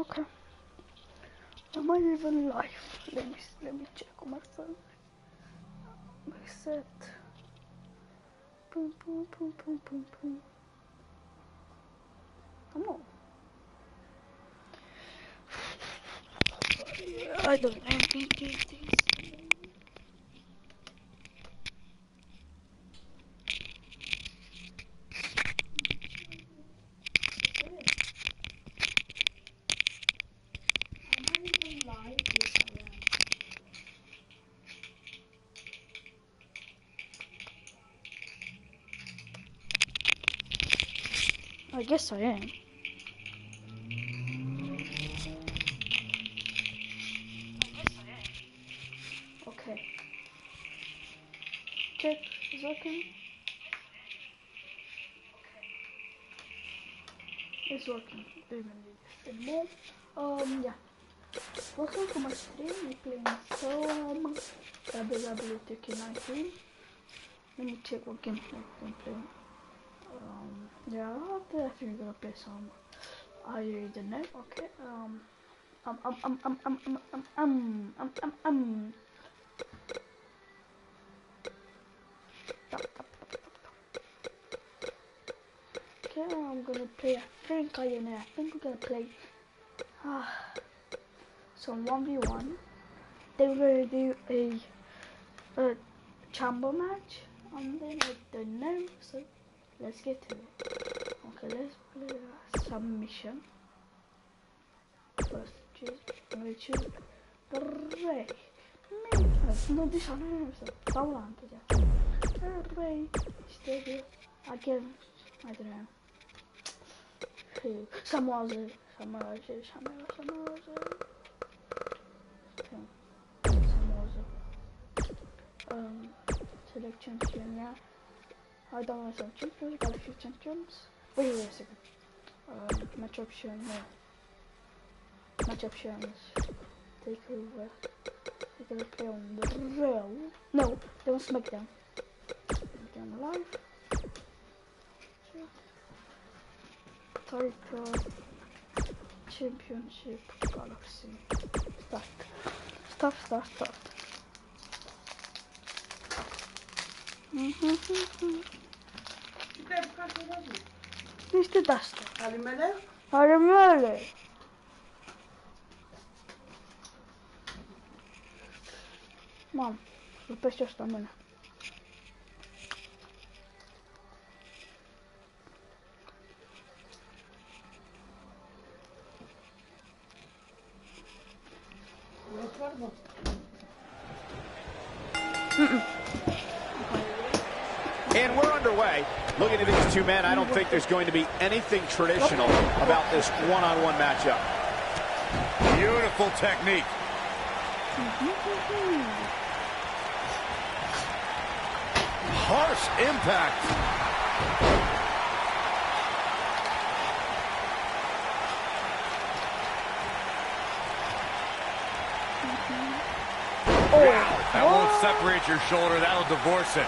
Okay. Am I even live? Let me check on my phone. Reset. Boom boom boom boom boom boom. Come on. I don't know these things. I guess I am. Okay. Check. Is working? It's working. Don't even need this anymore. Yeah. Welcome to my stream. We're playing some WW2K19. Let me check what gameplay I'm playing. Yeah, I think we're gonna play some. I don't know. Okay. Okay, I'm gonna play. I think we're gonna play some 1v1. Then we're gonna do a chamber match, and then I don't know. So let's get to it. Okay, let's play a submission. First, I'm gonna choose Ray. No, this one is Paulante. Ray, işte again. I don't know. Samoze. Select champion, yeah. I don't know some champions, got a few champions. Wait a second. Match options, no. Match options. Take over. We're gonna play on the Raw. No, they want SmackDown. SmackDown live. Title. Championship. Galaxy. Start. İşte taştı. Numele. Mam, wypeściasz tam mnie. And we're underway. Looking at these two men, I don't think there's going to be anything traditional about this one-on-one matchup. Beautiful technique. Harsh impact. Wow, that won't separate your shoulder. That'll divorce it.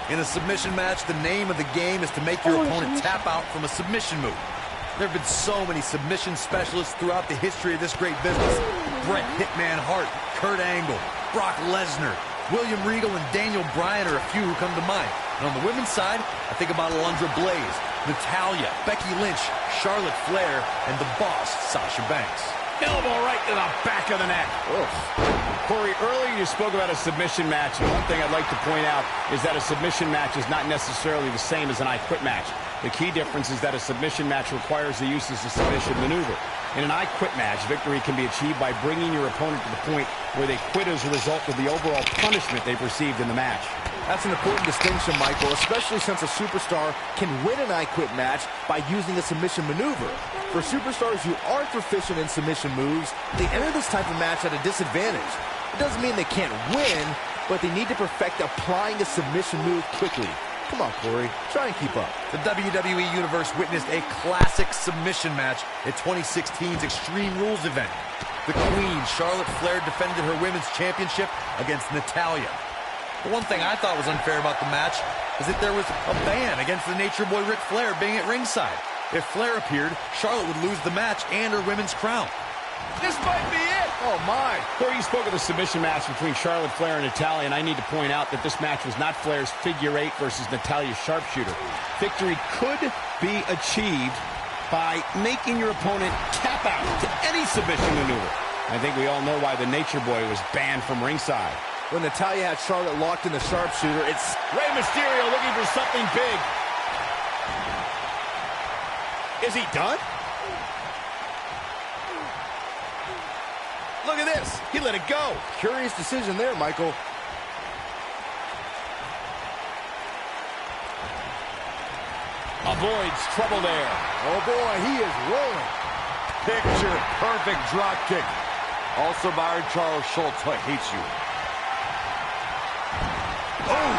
In a submission match, the name of the game is to make your opponent tap out from a submission move. There have been so many submission specialists throughout the history of this great business. Bret Hitman Hart, Kurt Angle, Brock Lesnar, William Regal, and Daniel Bryan are a few who come to mind. And on the women's side, I think about Alundra Blaze, Natalya, Becky Lynch, Charlotte Flair, and the boss, Sasha Banks. Elbow right to the back of the neck. Corey, earlier you spoke about a submission match, and one thing I'd like to point out is that a submission match is not necessarily the same as an I Quit match. The key difference is that a submission match requires the use of a submission maneuver. In an I Quit match, victory can be achieved by bringing your opponent to the point where they quit as a result of the overall punishment they've received in the match. That's an important distinction, Michael, especially since a superstar can win an I Quit match by using a submission maneuver. For superstars who aren't proficient in submission moves, they enter this type of match at a disadvantage. It doesn't mean they can't win, but they need to perfect applying a submission move quickly. Come on, Corey. Try and keep up. The WWE Universe witnessed a classic submission match at 2016's Extreme Rules event. The Queen, Charlotte Flair, defended her Women's Championship against Natalya. The one thing I thought was unfair about the match is that there was a ban against the Nature Boy Ric Flair being at ringside. If Flair appeared, Charlotte would lose the match and her women's crown. This might be it. Oh, my. Corey, you spoke of the submission match between Charlotte Flair and Natalya, and I need to point out that this match was not Flair's figure eight versus Natalya's sharpshooter. Victory could be achieved by making your opponent tap out to any submission maneuver. I think we all know why the Nature Boy was banned from ringside. When Natalya had Charlotte locked in the sharpshooter, it's Rey Mysterio looking for something big. Is he done? Look at this. He let it go. curious decision there, Michael. Avoids trouble there. Oh, boy, he is rolling. Picture perfect drop kick. Also, Byron Charles Schultz, I hate you. Oh,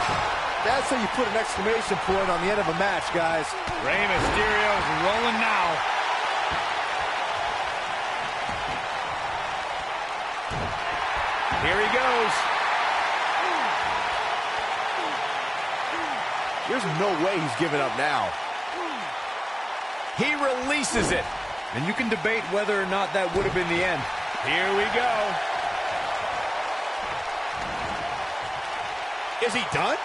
that's how you put an exclamation point on the end of a match, guys. Rey Mysterio's rolling now. Here he goes. There's no way he's giving up now. He releases it. And you can debate whether or not that would have been the end. Here we go. Is he done?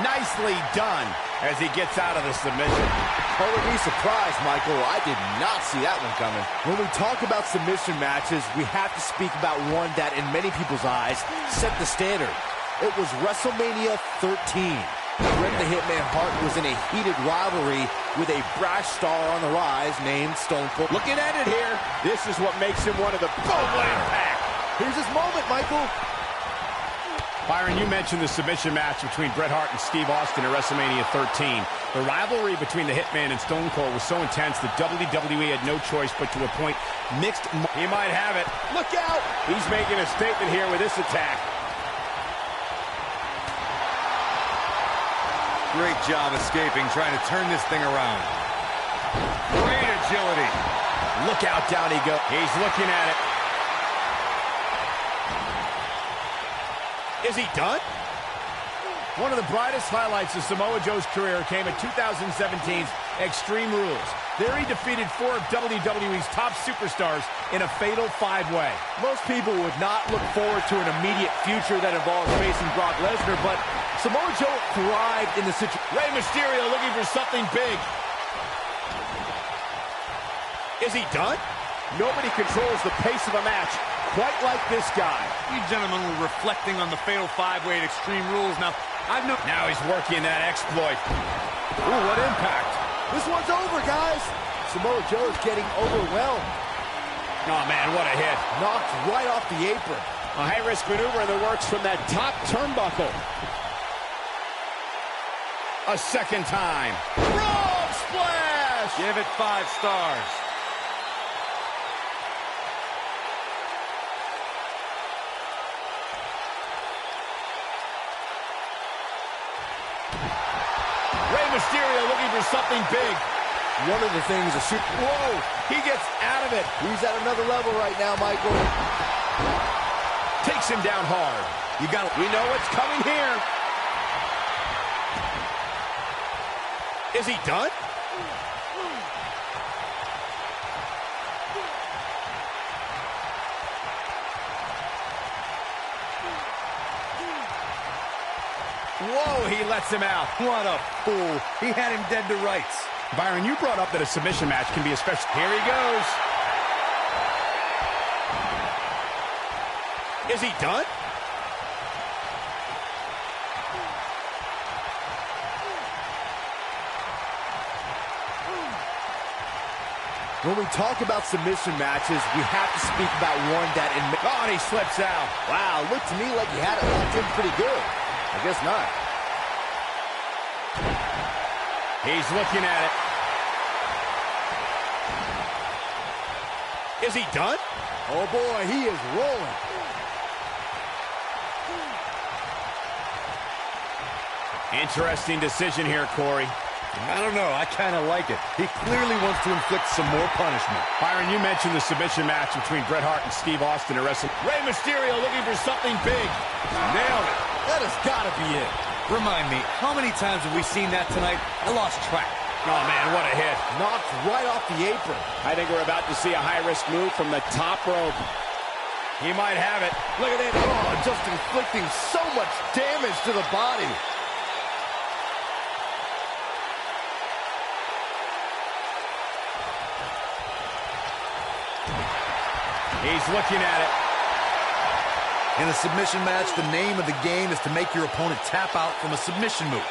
Nicely done as he gets out of the submission. Color me surprised, Michael. I did not see that one coming. When we talk about submission matches, we have to speak about one that, in many people's eyes, set the standard. It was WrestleMania 13. Bret the Hitman Hart was in a heated rivalry with a brash star on the rise named Stone Cold. Looking at it here, this is what makes him one of the Impact. Here's his moment, Michael. Byron, you mentioned the submission match between Bret Hart and Steve Austin at WrestleMania 13. The rivalry between the Hitman and Stone Cold was so intense that WWE had no choice but to appoint mixed... He might have it. Look out! He's making a statement here with this attack. Great job escaping, trying to turn this thing around. Great agility. Look out, down he goes. He's looking at it. Is he done? One of the brightest highlights of Samoa Joe's career came at 2017's Extreme Rules. There he defeated 4 of WWE's top superstars in a fatal 5-way. Most people would not look forward to an immediate future that involves facing Brock Lesnar, but Samoa Joe thrived in the situation. Rey Mysterio looking for something big. Is he done? Nobody controls the pace of a match quite like this guy. You gentlemen were reflecting on the fatal 5-way at Extreme Rules. Now he's working that exploit. Ooh, what impact. This one's over, guys. Samoa Joe is getting overwhelmed. Oh, man, what a hit. Knocked right off the apron. A high-risk maneuver in the works from that top turnbuckle. A second time. Frog splash! give it 5 stars. Rey Mysterio looking for something big. One of the things Whoa, he gets out of it. He's at another level right now, Michael. Takes him down hard. We know what's coming here. Is he done? Whoa, he lets him out. What a fool. He had him dead to rights. Byron, you brought up that a submission match can be a special... Here he goes. Is he done? When we talk about submission matches, we have to speak about one that... Oh, and he slips out. Wow, looked to me like he had it locked in pretty good. I guess not. He's looking at it. Is he done? Oh boy, he is rolling. Interesting decision here, Corey. I don't know. I kind of like it. He clearly wants to inflict some more punishment. Byron, you mentioned the submission match between Bret Hart and Steve Austin at Wrestling. Rey Mysterio looking for something big. Nailed it. That has got to be it. Remind me, how many times have we seen that tonight? I lost track. Oh, man, what a hit. Knocked right off the apron. I think we're about to see a high-risk move from the top rope. He might have it. Look at that. Oh, just inflicting so much damage to the body. He's looking at it. In a submission match, the name of the game is to make your opponent tap out from a submission move.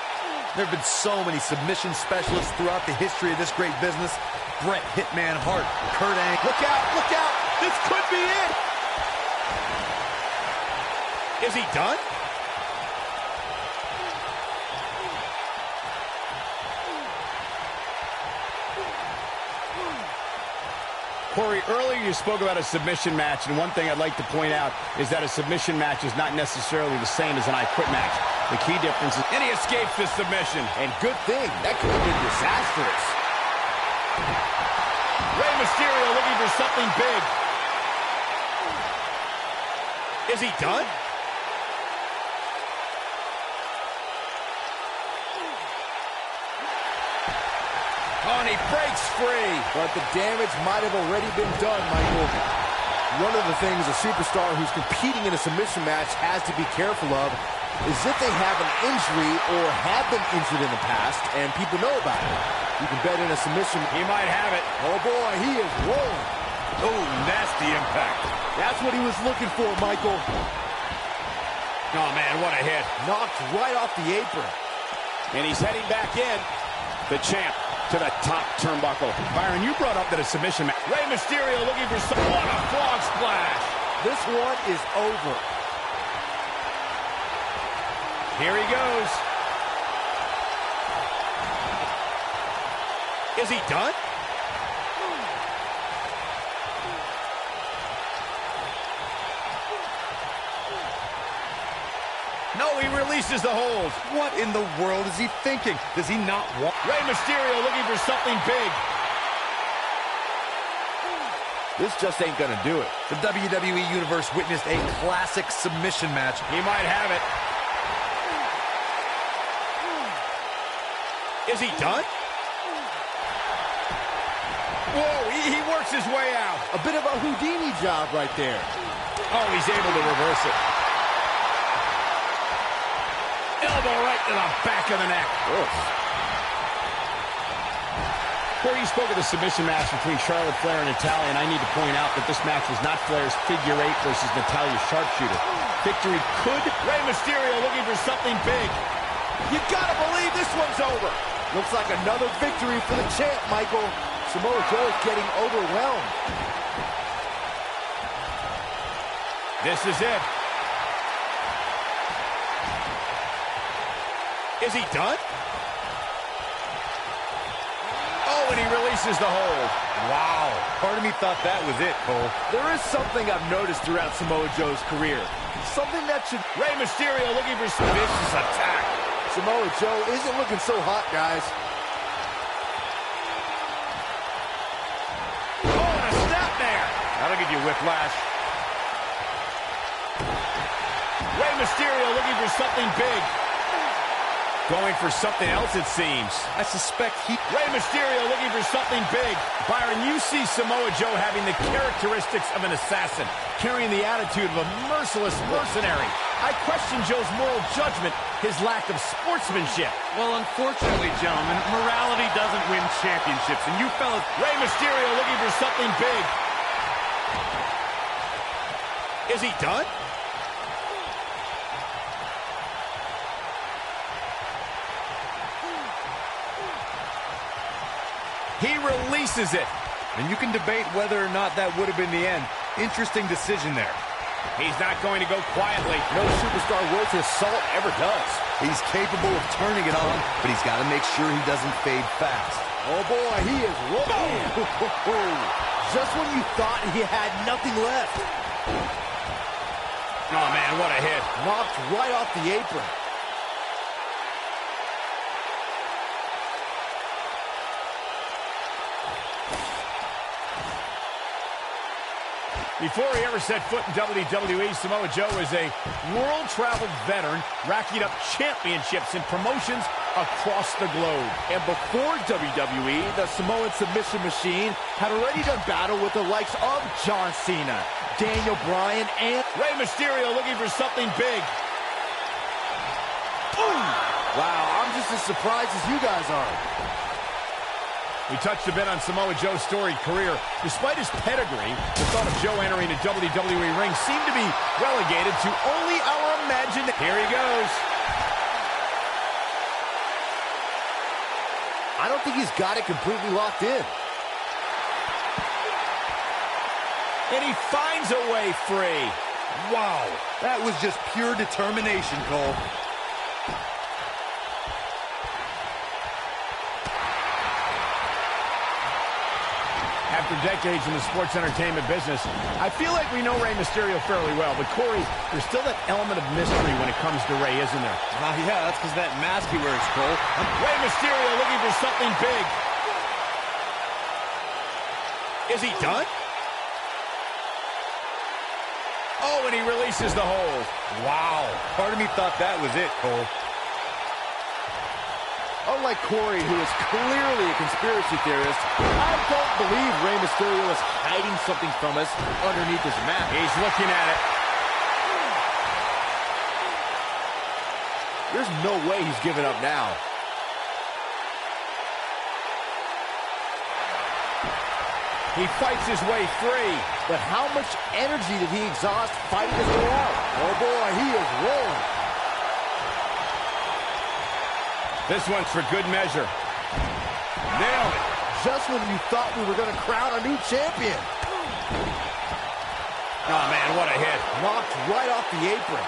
There have been so many submission specialists throughout the history of this great business. Bret Hitman Hart, Kurt Angle. Look out, look out. This could be it. Is he done? Corey, earlier you spoke about a submission match, and one thing I'd like to point out is that a submission match is not necessarily the same as an I Quit match. The key difference is, and he escapes the submission. And good thing, that could have been disastrous. Rey Mysterio looking for something big. Is he done? Oh, and he breaks free. But the damage might have already been done, Michael. One of the things a superstar who's competing in a submission match has to be careful of is if they have an injury or have been injured in the past and people know about it. You can bet in a submission. He might have it. Oh, boy, he is rolling. Oh, nasty impact. That's what he was looking for, Michael. Oh, man, what a hit. Knocked right off the apron. And he's heading back in. The champ to the top turnbuckle. Byron, you brought up that a submission match. Rey Mysterio looking for some. What a frog splash. This one is over. Here he goes. Is he done? No, he releases the hold. What in the world is he thinking? Does he not want? Rey Mysterio looking for something big. This just ain't gonna do it. The WWE Universe witnessed a classic submission match. He might have it. Is he done? Whoa, he works his way out. A bit of a Houdini job right there. Oh, he's able to reverse it. Elbow right to the back of the neck. Before you spoke of the submission match between Charlotte Flair and Natalya, and I need to point out that this match was not Flair's figure 8 versus Natalya's sharpshooter. Victory could. Rey Mysterio looking for something big. You gotta believe this one's over. Looks like another victory for the champ, Michael. Samoa Joe is getting overwhelmed. This is it. Is he done? Oh, and he releases the hold. Wow. Part of me thought that was it, Cole. There is something I've noticed throughout Samoa Joe's career. Something that should... Rey Mysterio looking for some vicious attack. Samoa Joe isn't looking so hot, guys. Oh, and a snap there. That'll give you whiplash. Rey Mysterio looking for something big. Going for something else, it seems. I suspect he... Rey Mysterio looking for something big. Byron, you see Samoa Joe having the characteristics of an assassin, carrying the attitude of a merciless mercenary. I question Joe's moral judgment, his lack of sportsmanship. Well, unfortunately, gentlemen, morality doesn't win championships, and you fellas... Rey Mysterio looking for something big. Is he done? He releases it. And you can debate whether or not that would have been the end. Interesting decision there. He's not going to go quietly. No superstar worth his salt ever does. He's capable of turning it on, but he's got to make sure he doesn't fade fast. Oh, boy, he is rolling. Just when you thought he had nothing left. Oh, man, what a hit. Knocked right off the apron. Before he ever set foot in WWE, Samoa Joe is a world-traveled veteran, racking up championships and promotions across the globe. And before WWE, the Samoan submission machine had already done battle with the likes of John Cena, Daniel Bryan, and Rey Mysterio looking for something big. boom! Wow, I'm just as surprised as you guys are. We touched a bit on Samoa Joe's storied career. Despite his pedigree, the thought of Joe entering a WWE ring seemed to be relegated to only our imagination. Here he goes. I don't think he's got it completely locked in. And he finds a way free. Wow, that was just pure determination, Cole. After decades in the sports entertainment business, I feel like we know Rey Mysterio fairly well. But, Corey, there's still that element of mystery when it comes to Rey, isn't there? Yeah, that's because that mask he wears, Cole. Rey Mysterio looking for something big. Is he done? Oh, and he releases the hold. Wow, part of me thought that was it, Cole. Unlike Corey, who is clearly a conspiracy theorist, I don't believe Rey Mysterio is hiding something from us underneath his mask. He's looking at it. There's no way he's giving up now. He fights his way free. But how much energy did he exhaust fighting his way out? Oh boy, he is rolling. This one's for good measure. Nailed it. Just when you thought we were going to crown a new champion. Oh, man, what a hit. Knocked right off the apron.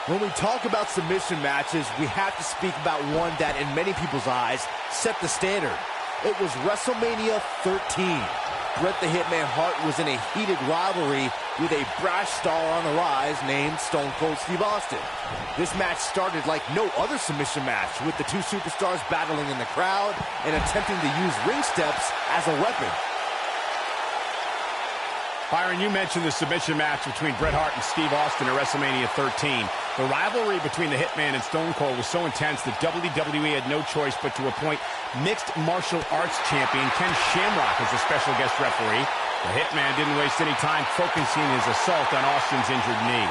When we talk about submission matches, we have to speak about one that, in many people's eyes, set the standard. It was WrestleMania 13. Bret the Hitman Hart was in a heated rivalry with a brash star on the rise named Stone Cold Steve Austin. This match started like no other submission match, with the two superstars battling in the crowd and attempting to use ring steps as a weapon. Byron, you mentioned the submission match between Bret Hart and Steve Austin at WrestleMania 13. The rivalry between the Hitman and Stone Cold was so intense that WWE had no choice but to appoint mixed martial arts champion Ken Shamrock as a special guest referee. The Hitman didn't waste any time focusing his assault on Austin's injured knee.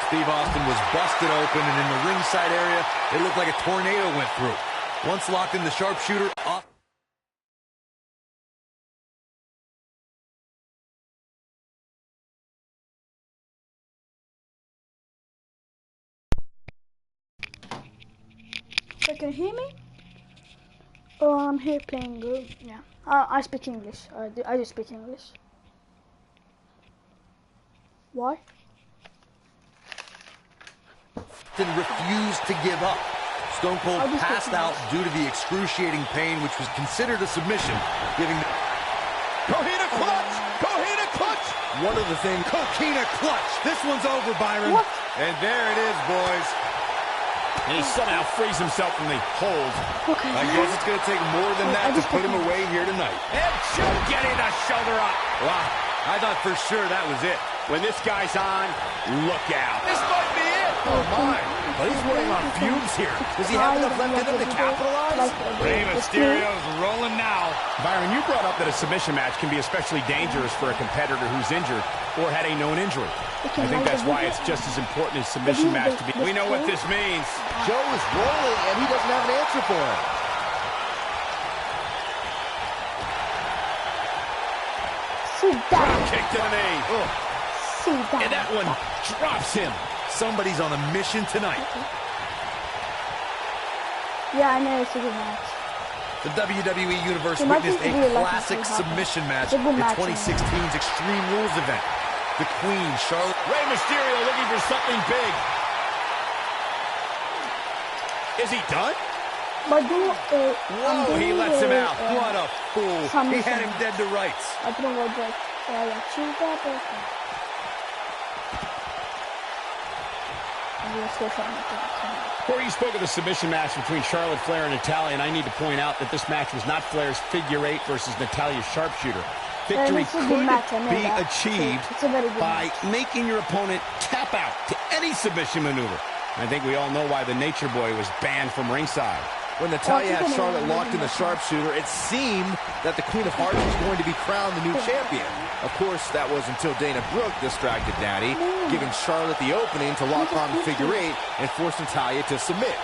Steve Austin was busted open, and in the ringside area, it looked like a tornado went through. Once locked in the sharpshooter, off. So can you hear me? Oh, I'm here playing good. Yeah, I speak English. I do speak English. Why? Austin refused to give up. Stone Cold I just passed speak out English. due to the excruciating pain, which was considered a submission, giving the Coquina clutch! Coquina clutch! One of the things... Coquina clutch. This one's over, Byron. What? And there it is, boys. And he somehow frees himself from the hold. Okay. I guess it's going to take more than that to put him speak away here tonight. And Joe getting the shoulder up. Wow, I thought for sure that was it. When this guy's on, look out. This might be it. Oh, my. But he's running on fumes here. Does he have enough left in him to capitalize? Rey Mysterio's rolling now. Byron, you brought up that a submission match can be especially dangerous for a competitor who's injured or had a known injury. I think that's why it's just as important as submission match to be. We know what this means. Joe is rolling, and he doesn't have an answer for him. Sit down. Kick to the knee. Sit down. And that one drops him. Somebody's on a mission tonight. Yeah, I know it's a good match. The WWE Universe It might witnessed be a really lucky classic to happen. submission match It's a in good match, 2016's Extreme Rules event. The Queen, Charlotte. Rey Mysterio looking for something big. Is he done? But do Whoa, he lets him out. What a fool. He had him dead to rights. I don't know what I choose that, but let's go try it. Corey, you spoke of the submission match between Charlotte Flair and Natalya, and I need to point out that this match was not Flair's figure eight versus Natalya's sharpshooter. Victory it's a good match, I know could be that. achieved It's a very good by match. making your opponent tap out to any submission maneuver. I think we all know why the Nature Boy was banned from ringside. When Natalya had Charlotte locked in the sharpshooter, it seemed that the Queen of Hearts was going to be crowned the new champion. Of course, that was until Dana Brooke distracted Natty, giving Charlotte the opening to lock on the figure eight and force Natalya to submit.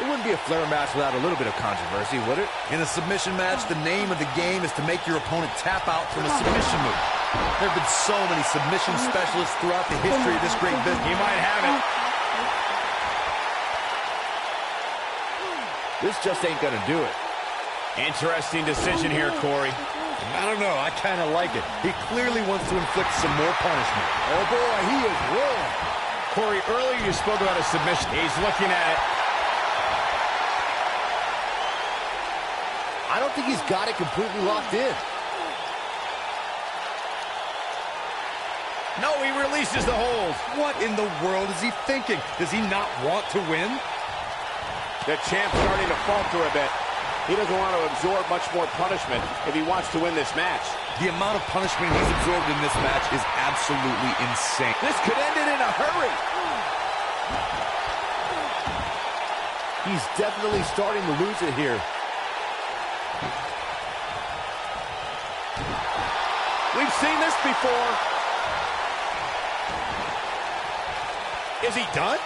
It wouldn't be a Flair match without a little bit of controversy, would it? In a submission match, the name of the game is to make your opponent tap out from a submission move. There have been so many submission specialists throughout the history of this great business. He might have it. This just ain't gonna do it. Interesting decision here, Corey. I don't know. I kind of like it. He clearly wants to inflict some more punishment. Oh boy, he is rolling. Corey, earlier you spoke about a submission. He's looking at it. I don't think he's got it completely locked in. No, he releases the hold. What in the world is he thinking? Does he not want to win? The champ's starting to falter a bit. He doesn't want to absorb much more punishment if he wants to win this match. The amount of punishment he's absorbed in this match is absolutely insane. This could end it in a hurry. He's definitely starting to lose it here. We've seen this before. Is he done?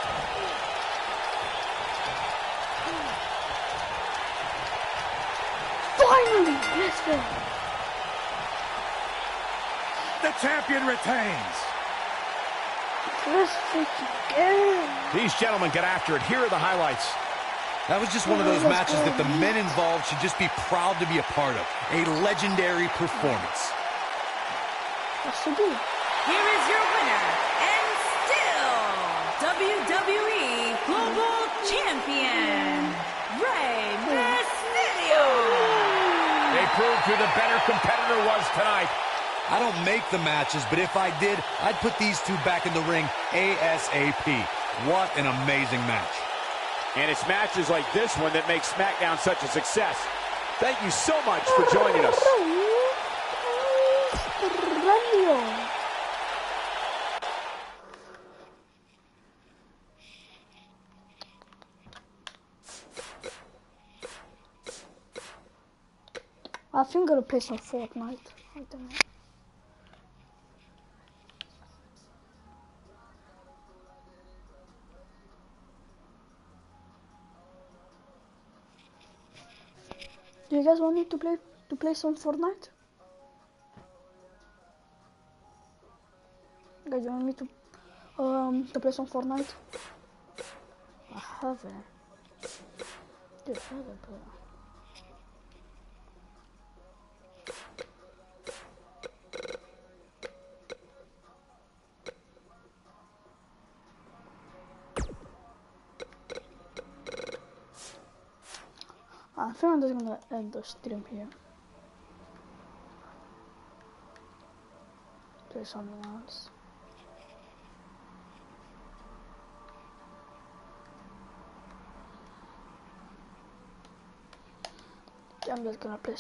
Finally! Yes, sir. The champion retains. Let's freaking go. These gentlemen get after it. Here are the highlights. That was just one of those matches that the men involved should just be proud to be a part of. A legendary performance. What's to do? Here is your winner, and still WWE Global Champion, Rey Mysterio. They proved who the better competitor was tonight. I don't make the matches, but if I did, I'd put these two back in the ring ASAP. What an amazing match. And it's matches like this one that make SmackDown such a success. Thank you so much for joining us. I think I'm gonna play some Fortnite. I don't know. Do you guys want me to play some Fortnite? Guys, you want me to play some Fortnite? I haven't. Dude, I haven't played. I think I'm just gonna end the stream here. Do something else. I'm just gonna play